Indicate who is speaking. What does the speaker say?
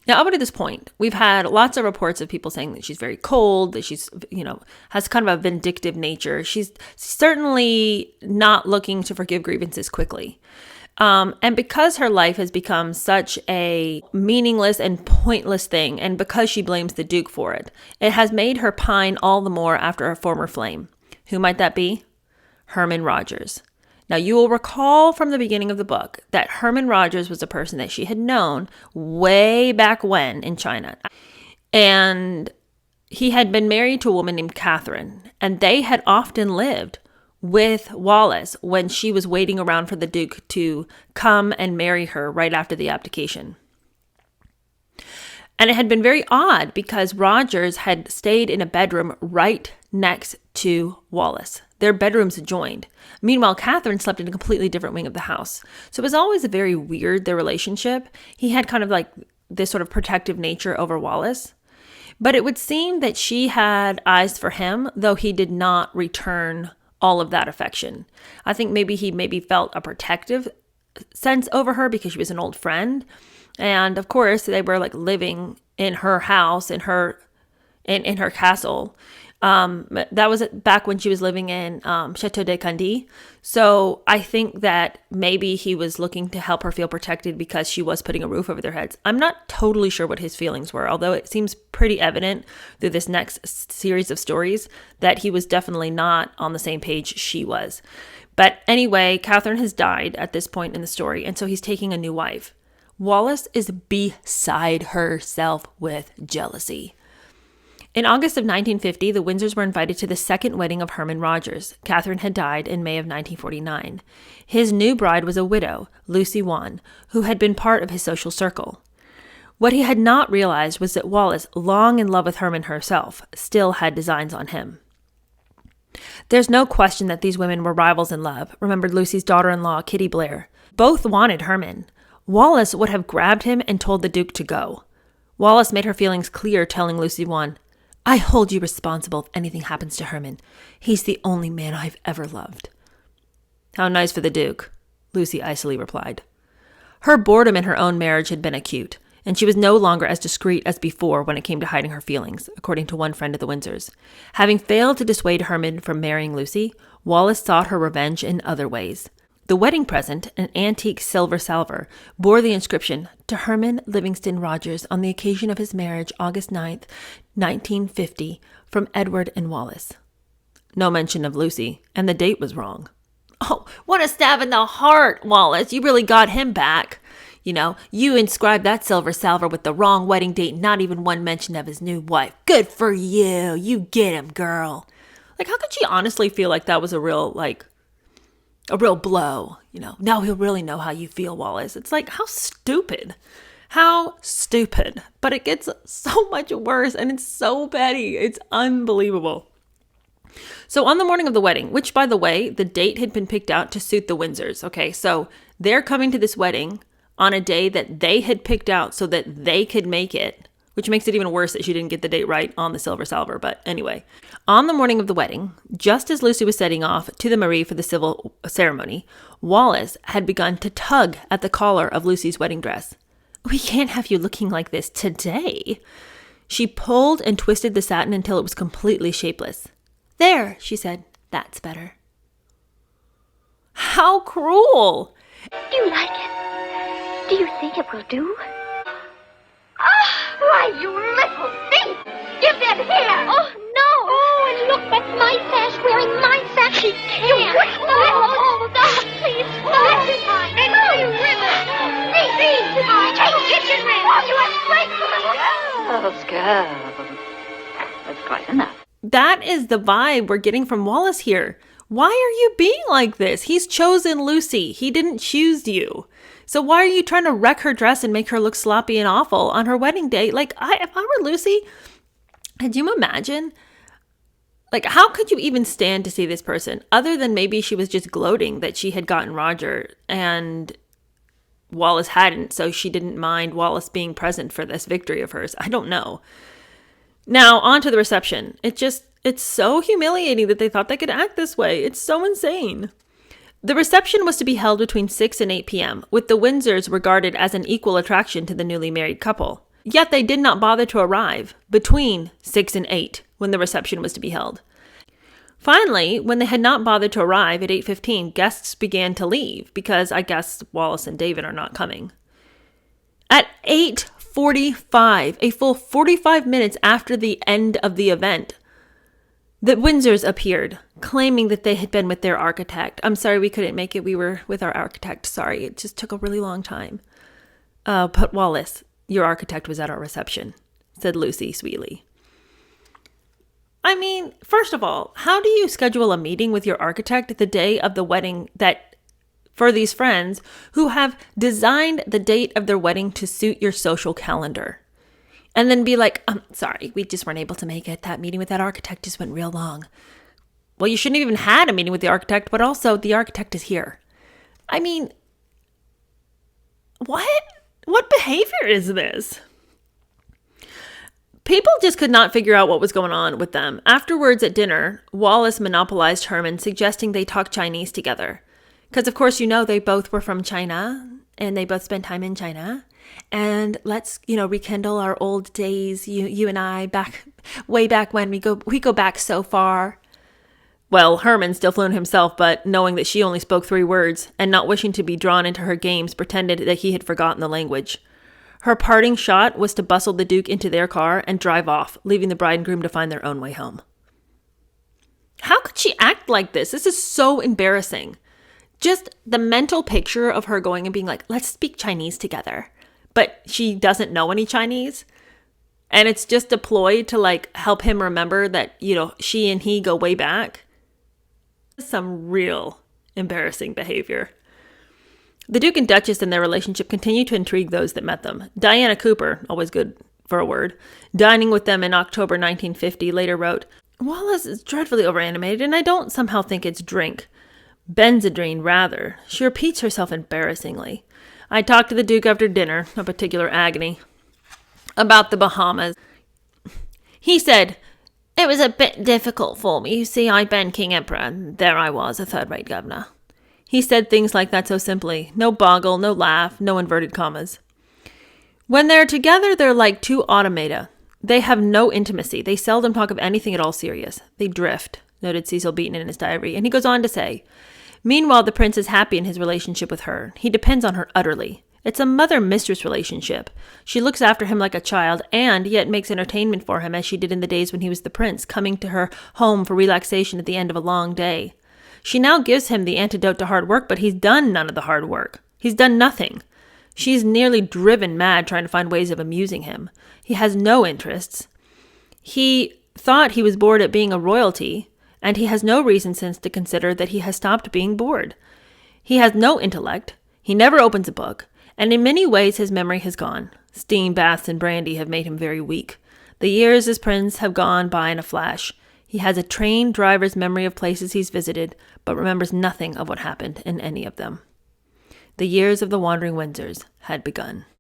Speaker 1: Now, up to this point, we've had lots of reports of people saying that she's very cold, that she's, has kind of a vindictive nature. She's certainly not looking to forgive grievances quickly. And because her life has become such a meaningless and pointless thing, and because she blames the Duke for it, it has made her pine all the more after a former flame. Who might that be? Herman Rogers. Now, you will recall from the beginning of the book that Herman Rogers was a person that she had known way back when in China. And he had been married to a woman named Catherine, and they had often lived with Wallis when she was waiting around for the Duke to come and marry her right after the abdication. And it had been very odd because Rogers had stayed in a bedroom right next to Wallis. Their bedrooms adjoined. Meanwhile, Catherine slept in a completely different wing of the house. So it was always a very weird, their relationship. He had kind of like this sort of protective nature over Wallis. But it would seem that she had eyes for him, though he did not return all of that affection. I think maybe he felt a protective sense over her because she was an old friend. And of course, they were like living in her house, in her castle. That was back when she was living in Chateau de Candie. So I think that maybe he was looking to help her feel protected because she was putting a roof over their heads. I'm not totally sure what his feelings were, although it seems pretty evident through this next series of stories that he was definitely not on the same page she was. But anyway, Catherine has died at this point in the story, and so he's taking a new wife. Wallis is beside herself with jealousy. In August of 1950, the Windsors were invited to the second wedding of Herman Rogers. Catherine had died in May of 1949. His new bride was a widow, Lucy Wan, who had been part of his social circle. What he had not realized was that Wallis, long in love with Herman herself, still had designs on him. There's no question that these women were rivals in love, remembered Lucy's daughter-in-law, Kitty Blair. Both wanted Herman. Wallis would have grabbed him and told the Duke to go. Wallis made her feelings clear, telling Lucy Wan, "I hold you responsible if anything happens to Herman. He's the only man I've ever loved." "How nice for the Duke," Lucy icily replied. Her boredom in her own marriage had been acute, and she was no longer as discreet as before when it came to hiding her feelings, according to one friend of the Windsors. Having failed to dissuade Herman from marrying Lucy, Wallis sought her revenge in other ways. The wedding present, an antique silver salver, bore the inscription, "To Herman Livingston Rogers on the occasion of his marriage, August 9th, 1950, from Edward and Wallis." No mention of Lucy, and the date was wrong. "Oh, what a stab in the heart, Wallis. You really got him back. You inscribed that silver salver with the wrong wedding date, not even one mention of his new wife. Good for you. You get him, girl." Like, how could she honestly feel like that was a real blow? Now he'll really know how you feel, Wallis. It's like, how stupid. How stupid. But it gets so much worse, and it's so petty. It's unbelievable. So on the morning of the wedding, which, by the way, the date had been picked out to suit the Windsors. Okay, so they're coming to this wedding on a day that they had picked out so that they could make it, which makes it even worse that she didn't get the date right on the silver salver. But anyway, on the morning of the wedding, just as Lucy was setting off to the Marie for the civil ceremony, Wallis had begun to tug at the collar of Lucy's wedding dress. "We can't have you looking like this today." She pulled and twisted the satin until it was completely shapeless. "There," she said, "that's better." How cruel!
Speaker 2: Do you like it? Do you think it will do? Why, you little thief! Give that here! Oh, no! Oh, and look, that's my sash wearing my sash. She can't. You wicked little... Oh, please. Oh, this is mine. And my ribbon. Take kitchen ribbon. Oh, you ungrateful little...
Speaker 3: Girls. That's quite enough.
Speaker 1: That is the vibe we're getting from Wallis here. Why are you being like this? He's chosen Lucy. He didn't choose you. So why are you trying to wreck her dress and make her look sloppy and awful on her wedding day? Like, if I were Lucy, could you imagine? Like, how could you even stand to see this person? Other than maybe she was just gloating that she had gotten Roger and Wallis hadn't, so she didn't mind Wallis being present for this victory of hers. I don't know. Now, on to the reception. It's so humiliating that they thought they could act this way. It's so insane. The reception was to be held between 6 and 8 p.m., with the Windsors regarded as an equal attraction to the newly married couple. Yet they did not bother to arrive between 6 and 8 when the reception was to be held. Finally, when they had not bothered to arrive at 8:15, guests began to leave because I guess Wallis and David are not coming. At 8:45, a full 45 minutes after the end of the event, the Windsors appeared, claiming that they had been with their architect. I'm sorry we couldn't make it. We were with our architect. Sorry, it just took a really long time. But Wallis, your architect was at our reception, said Lucy sweetly. I mean, first of all, how do you schedule a meeting with your architect the day of the wedding that for these friends who have designed the date of their wedding to suit your social calendar? And then be like, sorry, we just weren't able to make it. That meeting with that architect just went real long. Well, you shouldn't have even had a meeting with the architect, but also the architect is here. I mean, what? What behavior is this? People just could not figure out what was going on with them. Afterwards at dinner, Wallis monopolized Herman, suggesting they talk Chinese together. Because, of course, they both were from China and they both spent time in China. And let's, rekindle our old days, you and I, way back when we go back so far. Well, Herman still flew himself, but knowing that she only spoke 3 words and not wishing to be drawn into her games, pretended that he had forgotten the language. Her parting shot was to bustle the Duke into their car and drive off, leaving the bride and groom to find their own way home. How could she act like this? This is so embarrassing. Just the mental picture of her going and being like, let's speak Chinese together. But she doesn't know any Chinese. And it's just a ploy to help him remember that, she and he go way back. Some real embarrassing behavior. The Duke and Duchess and their relationship continued to intrigue those that met them. Diana Cooper, always good for a word, dining with them in October 1950, later wrote, Wallis is dreadfully overanimated, and I don't somehow think it's drink. Benzedrine, rather. She repeats herself embarrassingly. I talked to the Duke after dinner, a particular agony, about the Bahamas. He said, it was a bit difficult for me. You see, I'd been King Emperor, and there I was, a third-rate governor. He said things like that so simply. No boggle, no laugh, no inverted commas. When they're together, they're like 2 automata. They have no intimacy. They seldom talk of anything at all serious. They drift, noted Cecil Beaton in his diary. And he goes on to say, meanwhile, the prince is happy in his relationship with her. He depends on her utterly. It's a mother-mistress relationship. She looks after him like a child and yet makes entertainment for him as she did in the days when he was the prince, coming to her home for relaxation at the end of a long day. She now gives him the antidote to hard work, but he's done none of the hard work. He's done nothing. She's nearly driven mad trying to find ways of amusing him. He has no interests. He thought he was bored at being a royalty, and he has no reason since to consider that he has stopped being bored. He has no intellect. He never opens a book, and in many ways his memory has gone. Steam baths and brandy have made him very weak. The years as prince have gone by in a flash. He has a trained driver's memory of places he's visited, but remembers nothing of what happened in any of them. The years of the wandering Windsors had begun.